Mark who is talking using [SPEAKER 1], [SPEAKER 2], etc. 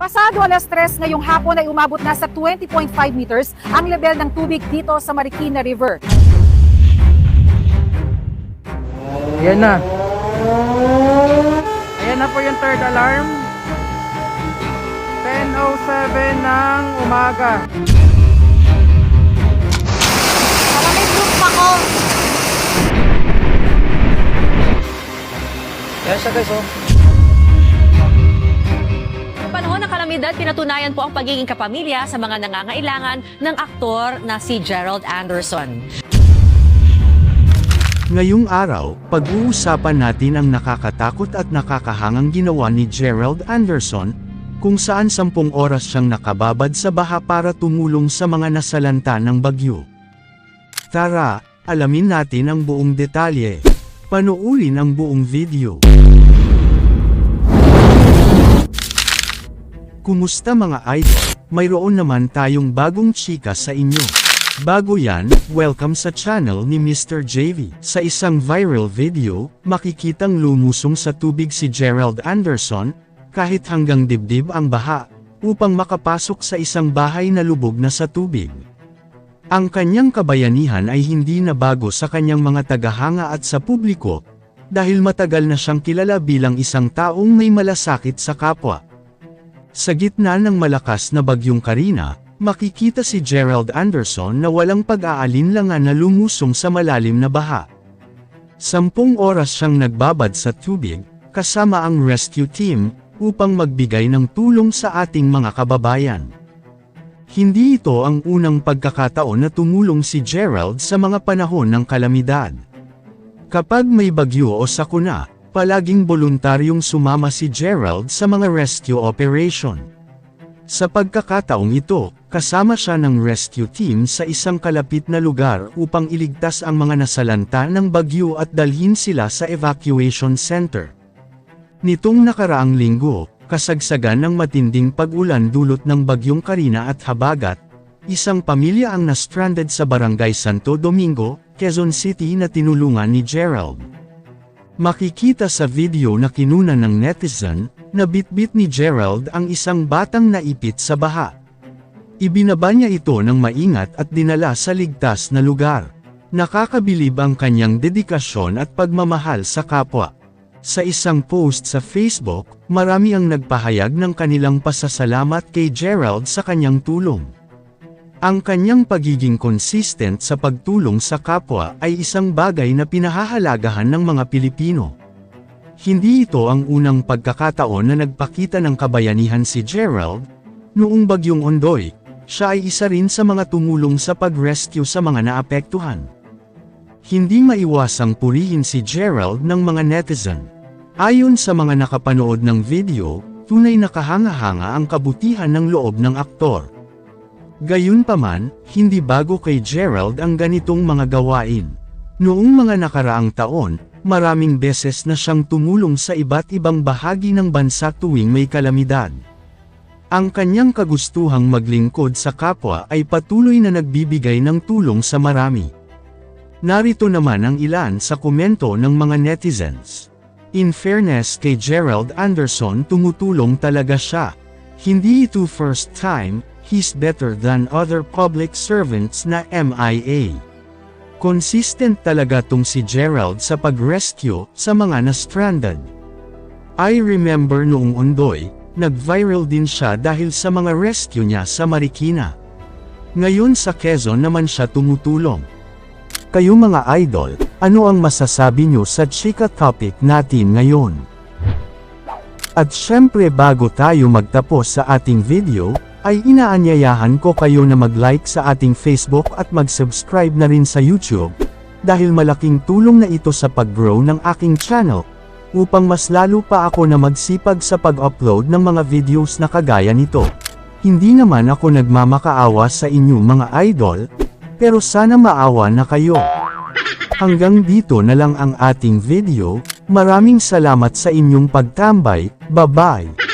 [SPEAKER 1] Pasado alas 3 ngayong hapon ay umabot na sa 20.5 meters ang level ng tubig dito sa Marikina River.
[SPEAKER 2] Yan na. Ayan na po yung third alarm. 10:07 ng umaga.
[SPEAKER 1] Maraming group ako.
[SPEAKER 2] Ayan siya guys, oh.
[SPEAKER 3] Sa panahon ng kalamidad, pinatunayan po ang pagiging kapamilya sa mga nangangailangan ng aktor na si Gerald Anderson.
[SPEAKER 4] Ngayong araw, pag-uusapan natin ang nakakatakot at nakakahangang ginawa ni Gerald Anderson, kung saan 10 oras siyang nakababad sa baha para tumulong sa mga nasalanta ng bagyo. Tara, alamin natin ang buong detalye. Panoorin ang buong video. Kumusta mga idol? Mayroon naman tayong bagong chika sa inyo. Bago yan, welcome sa channel ni Mr. JV. Sa isang viral video, makikitang lumusong sa tubig si Gerald Anderson, kahit hanggang dibdib ang baha, upang makapasok sa isang bahay na lubog na sa tubig. Ang kanyang kabayanihan ay hindi na bago sa kanyang mga tagahanga at sa publiko, dahil matagal na siyang kilala bilang isang taong may malasakit sa kapwa. Sa gitna ng malakas na bagyong Karina, makikita si Gerald Anderson na walang pag-aalinlangan na lumusong sa malalim na baha. 10 oras siyang nagbabad sa tubig, kasama ang rescue team, upang magbigay ng tulong sa ating mga kababayan. Hindi ito ang unang pagkakataon na tumulong si Gerald sa mga panahon ng kalamidad. Kapag may bagyo o sakuna, palaging voluntaryong sumama si Gerald sa mga rescue operation. Sa pagkakataong ito, kasama siya ng rescue team sa isang kalapit na lugar upang iligtas ang mga nasalanta ng bagyo at dalhin sila sa evacuation center. Nitong nakaraang linggo, kasagsagan ng matinding pag-ulan dulot ng bagyong Karina at Habagat, isang pamilya ang na-stranded sa Barangay Santo Domingo, Quezon City na tinulungan ni Gerald. Makikita sa video na kinuna ng netizen, na bitbit ni Gerald ang isang batang naipit sa baha. Ibinaba niya ito ng maingat at dinala sa ligtas na lugar. Nakakabilib ang kanyang dedikasyon at pagmamahal sa kapwa. Sa isang post sa Facebook, marami ang nagpahayag ng kanilang pasasalamat kay Gerald sa kanyang tulong. Ang kanyang pagiging consistent sa pagtulong sa kapwa ay isang bagay na pinahahalagahan ng mga Pilipino. Hindi ito ang unang pagkakataon na nagpakita ng kabayanihan si Gerald. Noong bagyong Ondoy, siya ay isa rin sa mga tumulong sa pag-rescue sa mga naapektuhan. Hindi maiwasang purihin si Gerald ng mga netizen. Ayon sa mga nakapanood ng video, tunay na kahanga-hanga ang kabutihan ng loob ng aktor. Gayunpaman, hindi bago kay Gerald ang ganitong mga gawain. Noong mga nakaraang taon, maraming beses na siyang tumulong sa iba't ibang bahagi ng bansa tuwing may kalamidad. Ang kanyang kagustuhang maglingkod sa kapwa ay patuloy na nagbibigay ng tulong sa marami. Narito naman ang ilan sa komento ng mga netizens. In fairness kay Gerald Anderson, tumutulong talaga siya. Hindi ito first time, he's better than other public servants na MIA. Consistent talaga tong si Gerald sa pag-rescue sa mga na-stranded. I remember noong Ondoy, nag-viral din siya dahil sa mga rescue niya sa Marikina. Ngayon sa Quezon naman siya tumutulong. Kayo mga idol, ano ang masasabi nyo sa chika topic natin ngayon? At syempre bago tayo magtapos sa ating video, ay inaanyayahan ko kayo na mag-like sa ating Facebook at mag-subscribe na rin sa YouTube, dahil malaking tulong na ito sa pag-grow ng aking channel, upang mas lalo pa ako na magsipag sa pag-upload ng mga videos na kagaya nito. Hindi naman ako nagmamakaawa sa inyo mga idol, pero sana maawa na kayo. Hanggang dito na lang ang ating video, maraming salamat sa inyong pagtambay, bye-bye!